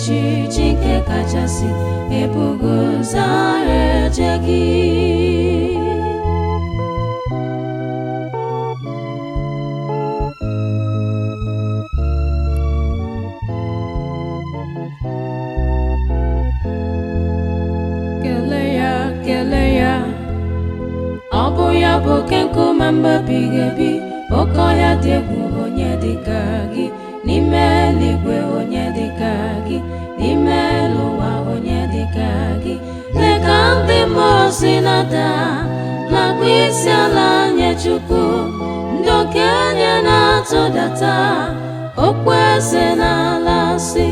Chichi nke kachasị ebugo zara eje gị. Kele ya, ọ bụ ya bụ oke nkume mgbabighị ebi, oke ọhịa dị egwu, onye dịka gị n'ime eluigwe, onye dịka gị n'ime elu ụwa, onye dịka gị. Lee ka ndị mmụọ ozi na-ada na-akpọ isi ala nye Chukwu, ndị okenye na-atụdata okpueze n'ala sị,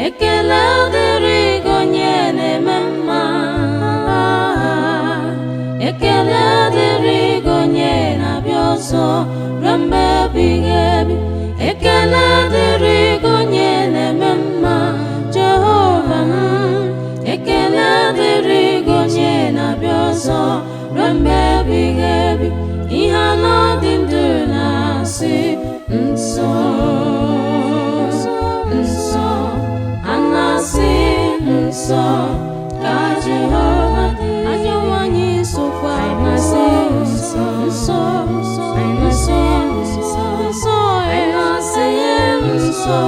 ekele dịrị gị onye na-eme mma, ekele dịrị gị onye na-abịa ọzọ ruo mgbe ebighị ebi, ekele dịrị gị onye na-eme mma, Jehova m, ekele dịrị gị onye na-abịa ọzọ ruo mgbe ebighị ebi. Ihe anọ dị ndụ na-asị nsọ nsọ, a na-asị nsọ ka Jehova dị. Anyị nwanyị sokwa na-asị nsọ nsọ nsọ nsọ nsọ, a na-asị nsọ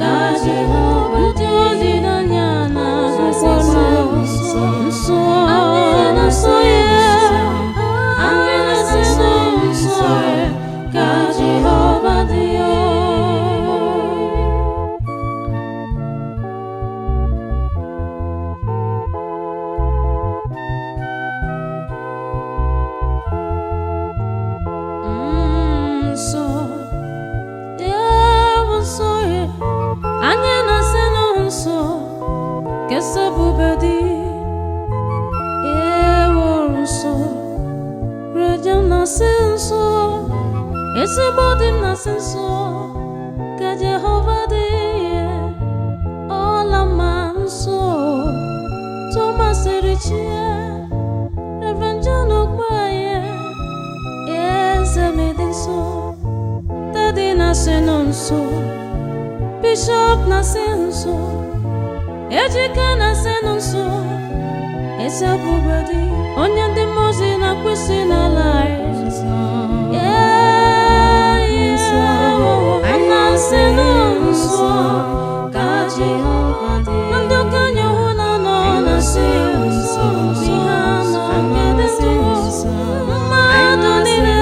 ka Jehova dị. Ndị ọdịnaya na-asị nsọ nsọ, anyị na-asọ ya, anyị na-asị nsọ ka Jehova dị. Anyị na-asị nsọ kesa bubedi ewuru nsọ, rejem na-asị nsọ, ezigbo dị m na-asị nsọ ka Jehova dị. Ọla ma nsọ tụmasịrị chi ya, Reverend John Ogbaye, eze m dị nsọ, Daddy na-asị nsọ, Bishop na-asị nsọ, Ejike na-asị nsọ, eze bụbedi onye ndị mmụọ ozi na-akwụsị n'ala anyị na-asị nsọ ka Jehova dị. Ndị okenye hụ na nọ na-asị nsọ, ihe anọ nke dị nsọ, mmadụ niile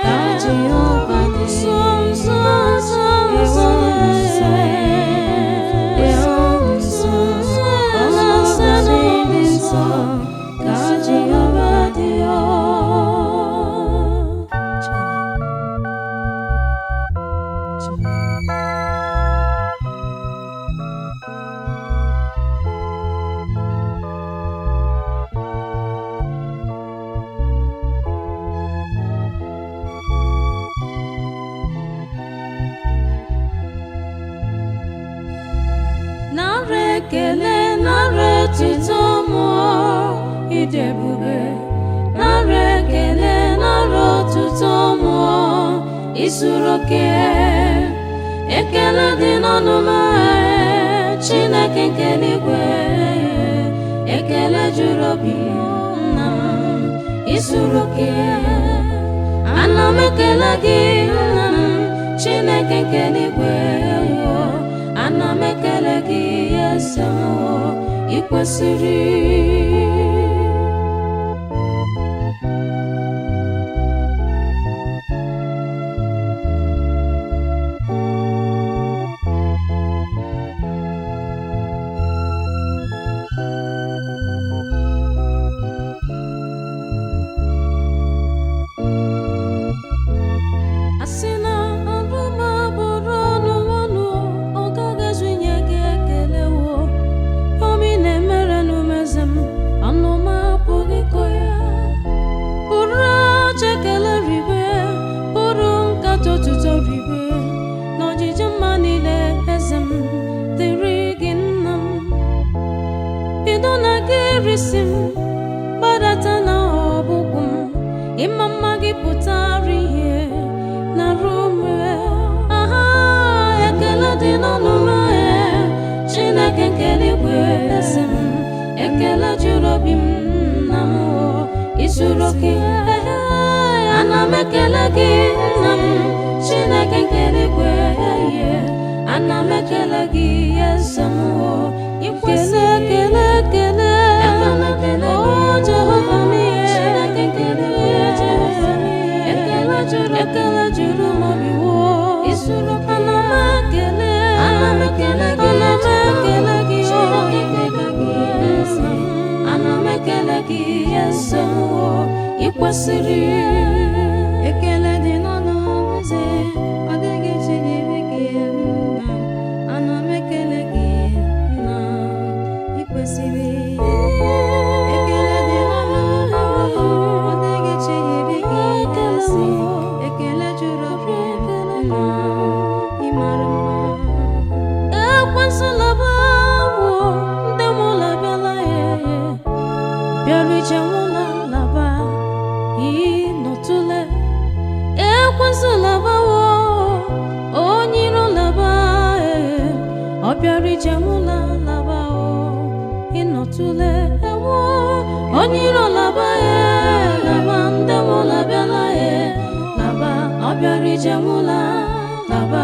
ka Jehova dị. Nsọ nsọ nsọ nsọ, ka Jehova dị. Nara ekele, nara otuto mmụọ ịdị ebube, nara ekele, nara otuto mmụọ isuru oke. Ekele dị n'ọnụ m, Chineke nke eluigwe, ekele juru obi nna m, isuru oke. Ana m ekele gị nna m, Chineke nke eluigwe, ana m ekele gị eze m, ị kwesịrị. oke. Ana m ekele gị nna m Chineke nke eluigwe, ana m ekele gị eze m, ikwesị ekele ekele, o Jehova m, Chineke nke eluigwe, ekele juru m obi, ana m ekele gị, ana m ekele gị, ana m ekele gị eze m, ikwesịrị ekele dị n'ọnụ eze, ọ dịghị chi yiri gị nna. Ana m ekele gị nna, ikwesịrị ekele dị n'ọnụ eze, ọ dịghị chi yiri gị ezi, ekele juru obi nna, ị mara mma. Ekwesịla bụ ndị mụla bịala bịara ije nwụla laba ịnọtụle. Ekwesịla bawo onye iro laba, ọ bịara ije nwụla laba ịnọtụle. Ewo onye iro laba laba, ndị mụla bịala laba, ọ bịara ije nwụla laba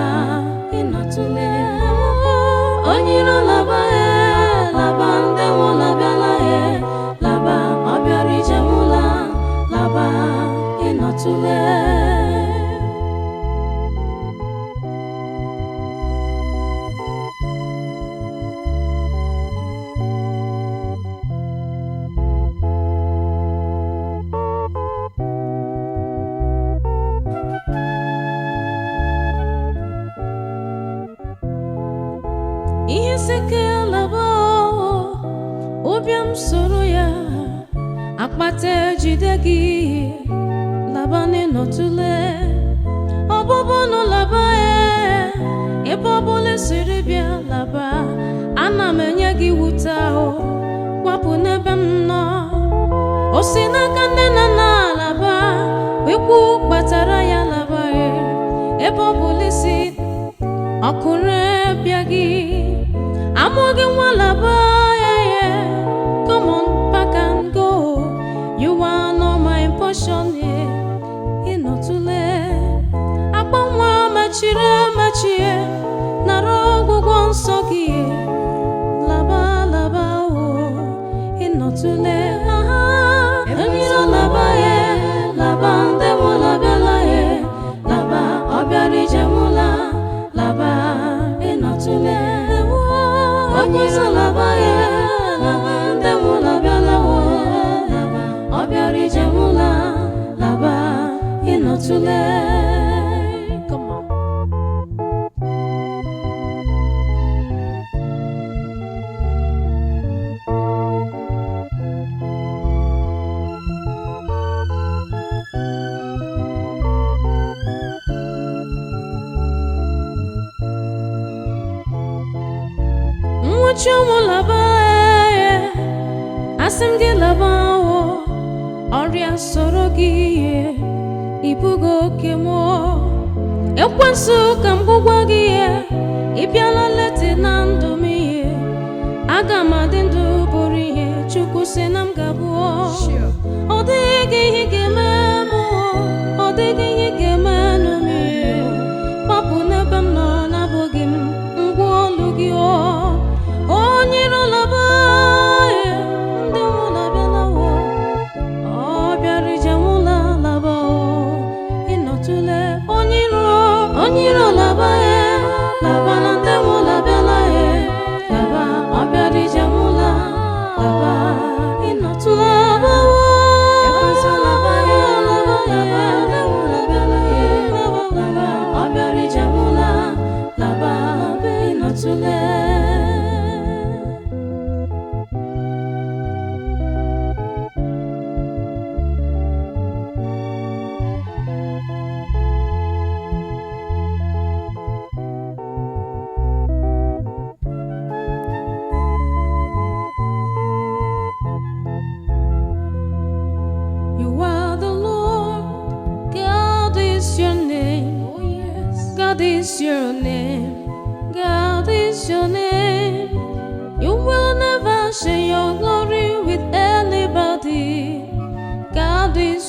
ịnọtụle. Onye iro laba laba, ndị mụla bịala laba, ọ bịara ije nwụla laba ịnọtụle. Ihe sike laba, ụbịam soro ya, akpata ejide gị laba n'ịnọtụle. Ọbụbụ nụ laba ebe ọbụla siri bịa laba, ana m enye gị wute ahụ, kwapụ n'ebe m nọ. O si n'aka nne na nna laba, ikwu kpatara ya laba ebe ọbụla si ọkụrụ bịa gị, amụ gị nwa laba. Come on, back and go. You are not my portion. Ịnọtụle agbanwe mechiri emechie, nara ọgwụgwọ nsọ gị laba laba, ịnọtụle. Enyiro laba laba, ndị mụla bịala laba, ọ bịara ije nwụla laba ịnọtụle. Onye iro laba laba, ndị mụla bịala laba, ọ bịara ije nwụla laba ịnọtụle. Come on. Nwụchi ụmụ laba, asị m gị laba, ọrịa soro gị, ibugo oke mụọ. Ekwensu ka m gwa gị, ị bịala lete na ndụ m, aga m adị ndụ bụrụ ihe Chukwu sị na m ga-abụ. Ọ dịghị ihe ga-eme m, ọ dịghị ihe ga-eme m, gbapụ n'ebe m nọ, na-abụghị m ngwa olu gị. Onye iro laba, ndị mụla bịala, ọ bịara ije nwụla laba ịnọtụle. Onye iro laba laba, na ndị mụla bịala laba, ọ bịara ije nwụla laba ịnọtụle. Ọ bịara ije nwụla laba ịnọtụle. God is your name, God is your name. You will never share your glory with anybody. God is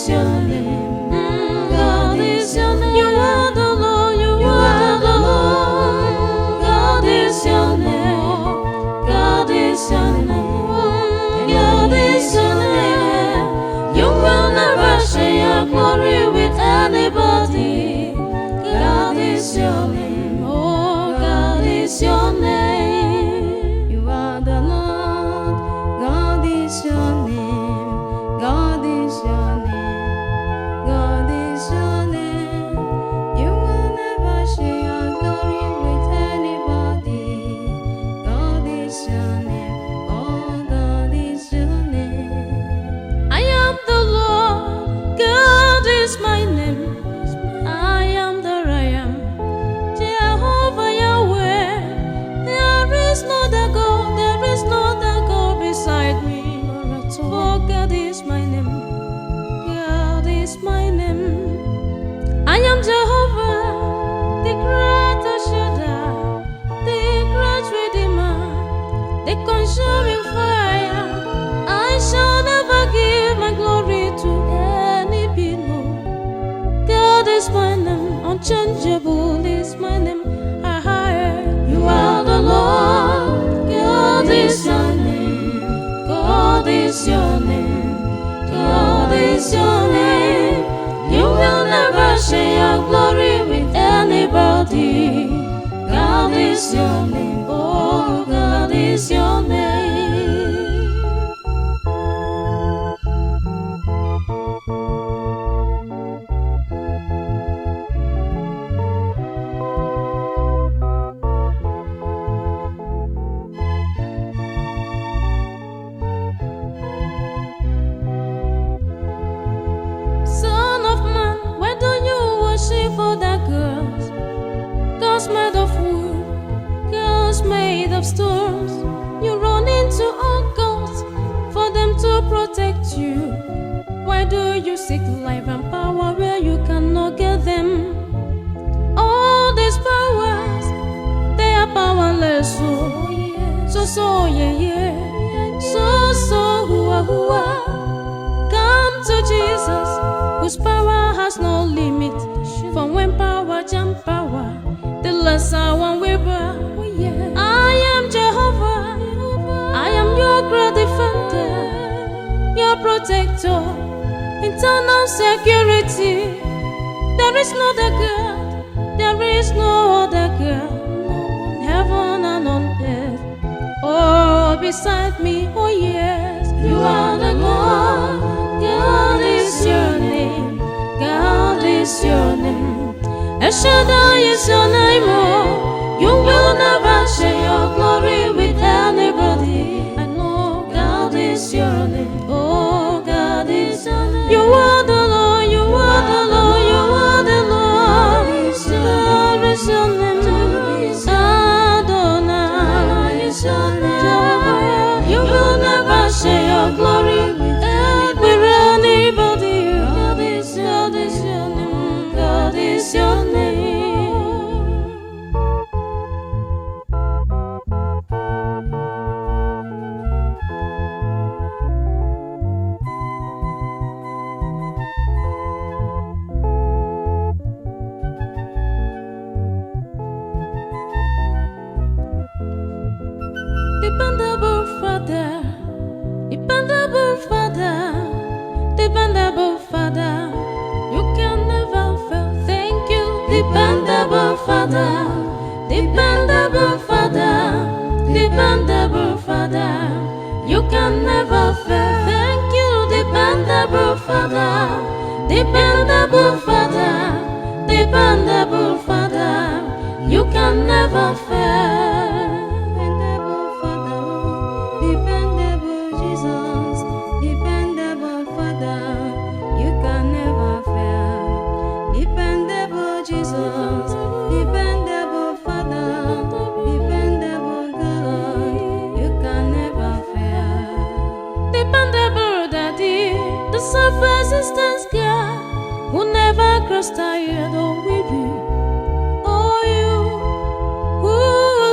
is your name. God is your name. You are the Lord. You are the Lord. God is your name. God is your name. God is your name. You will never share your glory with anybody. God is your name. Oh, God is your name. You are the Lord. God is your name. God is your name. God is your name. You will never share your glory with anybody. God is your name. Oh, God is your name. I am the Lord. God is my name. I am the I am. Jehovah Yahweh. There is no other God. There is no other God beside me. For God is my name. God is my name. I am Jehovah, the great Shaddai, the great Redeemer, the consuming fire. I shall never give my glory to any people. God is my name, unchangeable is my name. You are the Lord. God is your name. God is your name. God is your name. You will never share your glory with anybody. God is your name. Oh, God is your name. Son of man, why do you worship other gods? Gods made of wood, gods made of stones. You run into all gods for them to protect you. Why do you seek life and power where you cannot get them? All these powers, they are powerless. So, yeah. So, hua. Come to Jesus, whose power has no limit. For when power jump power, the lesser one will bow. I am Jehovah, I am your great defender, your protector, internal security. There is no other God, there is no other God, heaven and on earth. Oh, beside me, oh yes, you are the Lord. God is your name. God is your name. El Shaddai is your name. Oh, you will never share your glory with anybody. I know God is your name. Oh, God is your name. You are the Lord. You are the Lord. You are the Lord. God is your name. Adonai is your name. You will never share your glory with anybody. God is your name. God is your name. Dependable Father, dependable Father, dependable Father, you can never fail. Thank you, dependable Father, dependable Father, dependable Father, you can never fail. Thank you, dependable Father, dependable Father, dependable Father, you can never fail. Dependable Father, dependable Jesus, dependable Father, you can never fail. Dependable Jesus, dependable Father, dependable God, you can never fail. Dependable Daddy, the self-existence God, who never grows tired or weary. Oh, you who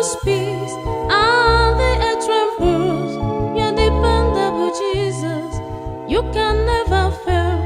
speaks and the earth trembles, you're dependable Jesus, you can never fail.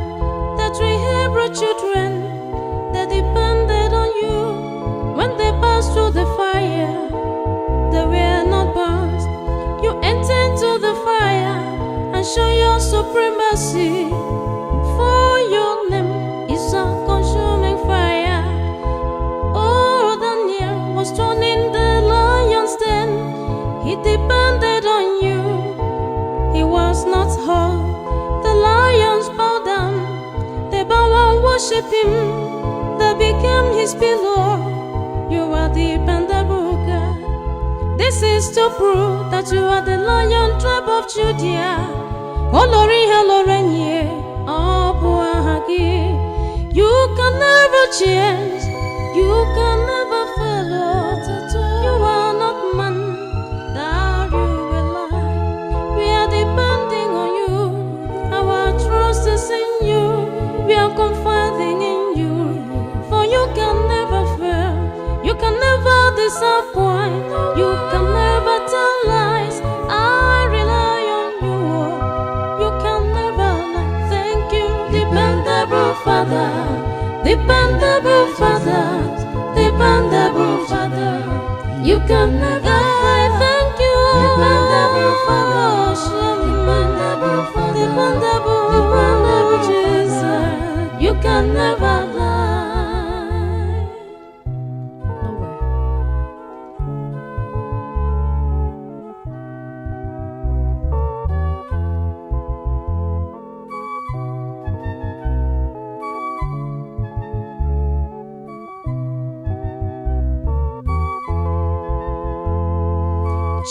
worship him, they became his pillow. You are dependable God. This is to prove that you are the Lion tribe of Judea. Olori Halorenye, Abuahagi. You can never change, you can never fail. You are not man that you will lie. We are depending on you, our trust is in you. We are confiding in you, for you can never fail, you can never disappoint, you can never tell lies. I rely on you, you can never lie. Thank you, dependable Father, dependable Father, dependable Father. You can never fail. Thank you, dependable Father, dependable Father, dependable Jesus. You can never lie. Nowhere.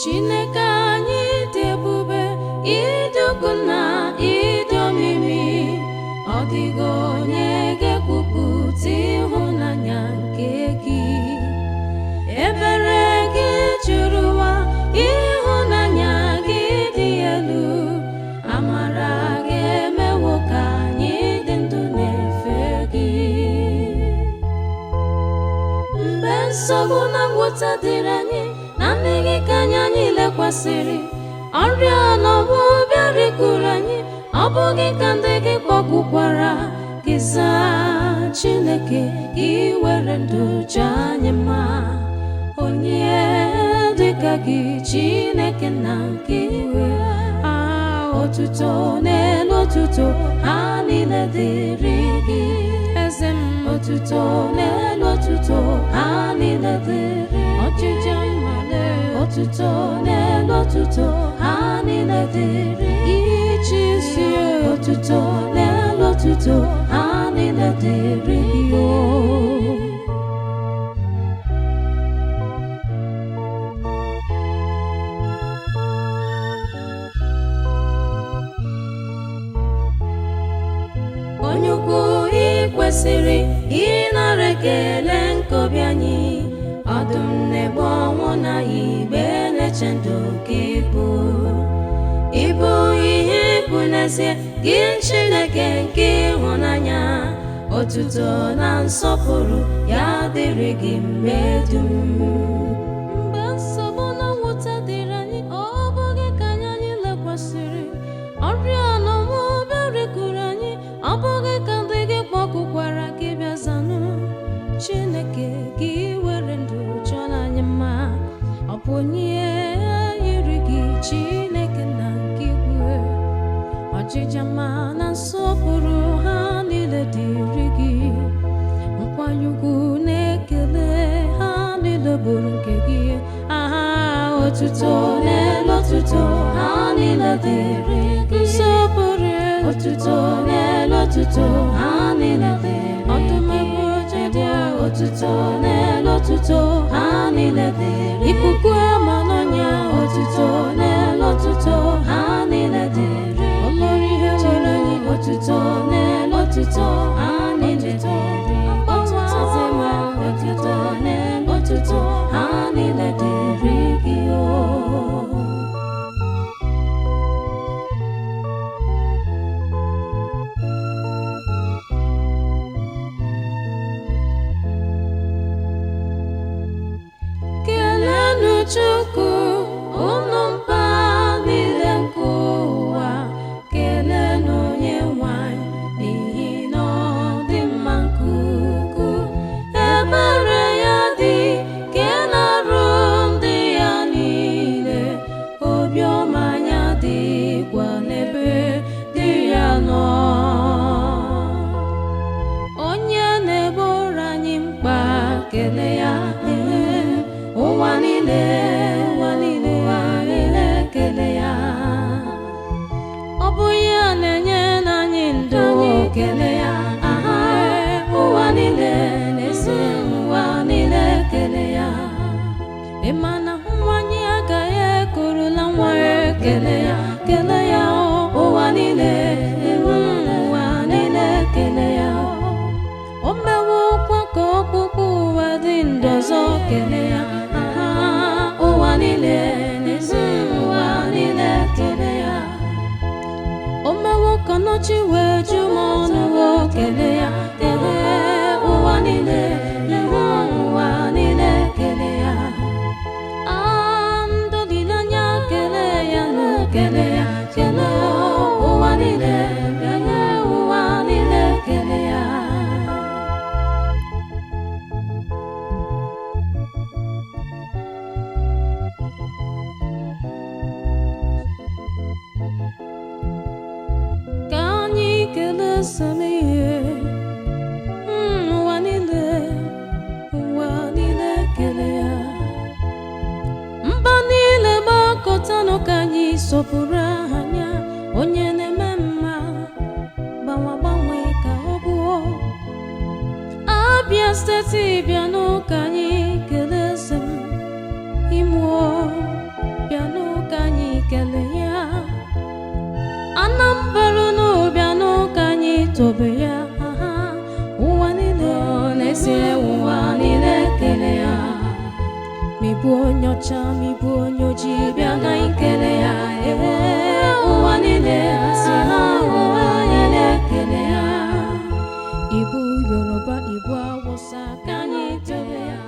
Chineke anyị dị ebube, ịdị ukwu na ịdị omimi. Ọ dịghị onye ga-ekwupụta ịhụnanya nke gị. Ebere gị juru ụwa, ịhụnanya gị dị elu. Amara gị emewo ka anyị dị ndụ na-efe gị. Mgbe nsogbu na mwute dịrị anyị, na mmehie ka anyị lekwasịrị, ọrịa n'ọgbụ bịarịkwuru anyị. Ọ bụghị ka ndị gị kpọkwukwara gị zaa Chineke, gị were ndụ jaa anyị mma. Onye dịka gị Chineke na nke iwe, otuto n'elu otuto ha niile dịrị gị. Eze m, otuto n'elu otuto ha niile dịrị ọchịchị mmale. Otuto n'elu otuto ha niile dịrị iche isi. Otuto n'elu otuto ha niile dịrị gị. Onye ukwu ị kwesịrị ịnara ekele nke obi anyị. Ọdụm na-egbu ọnwụ na igbe na-eche ndụ gị bụ. Ịbụ ihe ikwu n'ezie, gị Chineke nke ịhụnanya. Otuto na nsọpụrụ ya dịrị gị mgbe dum. Mgbe nsogbu na mwute dịrị anyị, ọ bụghị ka anyị lekwasịrị, ọrịa n'ọnwụ bịarịkwuru anyị. Ọ bụghị ka ndị gị kpọkwukwara gị bịa zanụ Chineke, gị were ndụ chọrọ anyị mma. Ọ bụ onye yiri gị Chineke na nke igwe. Ọchịchị mma na nsọpụrụ ha niile dịrị gị. Nkwanye ugwu na ekele ha niile bụrụ nke gị. Aha otuto n'elu otuto ha niile dịrị gị. Nsọpụrụ otuto n'elu otuto ha niile dịrị gị. Ọtụmegbu dị otuto n'elu otuto ha niile dịrị. Ikuku ama n'ọnya, otuto n'elu otuto ha niile dịrị. Olori ihe were anyị, otuto n'elu otuto ha niile dịrị. Otuto zema, otuto n'elu otuto ha niile dịrị gị. Chukwu unu mba niile nke ụwa, kelenu Onyenwe anyị n'ihi na ọ dị mma nke ukwuu. Ebere ya dị ka na-arụ ndị ya niile. Obiọma ya dịkwa n'ebe dị ya nọ. Onye na-egboro anyị mkpa, kele ya. Ụwa niile kele ya ụwa niile n'ezi ụwa niile kele ya o mewo ka n'ọchị wee ju m ọnụ kele ya ụwa niile ụwa niile kele ya ndụ niile anya kele ya nụ kele ya kele ụwa niile ụwa niile kele ya ka anyị kelee samihe ụwa niile kele ya mba niile gbakọtanụ ka anyị sọpụrụ aha ya onye na-eme mma gbanwe ka ọ bụọ Abia steeti bịanụ ka anyị kelee eze m Imo bịanụ ka anyị kelee ya Anambra bịanụ ka anyị tobe ya ụwa niile n'ezie ụwa niile kele ya mịbụ onye ọcha mịbụ onye ojii bịa ka anyị kele ya ụwa niile si ụwa niile kele ya Igbo Yoruba Igbo Hausa ka anyị tobe ya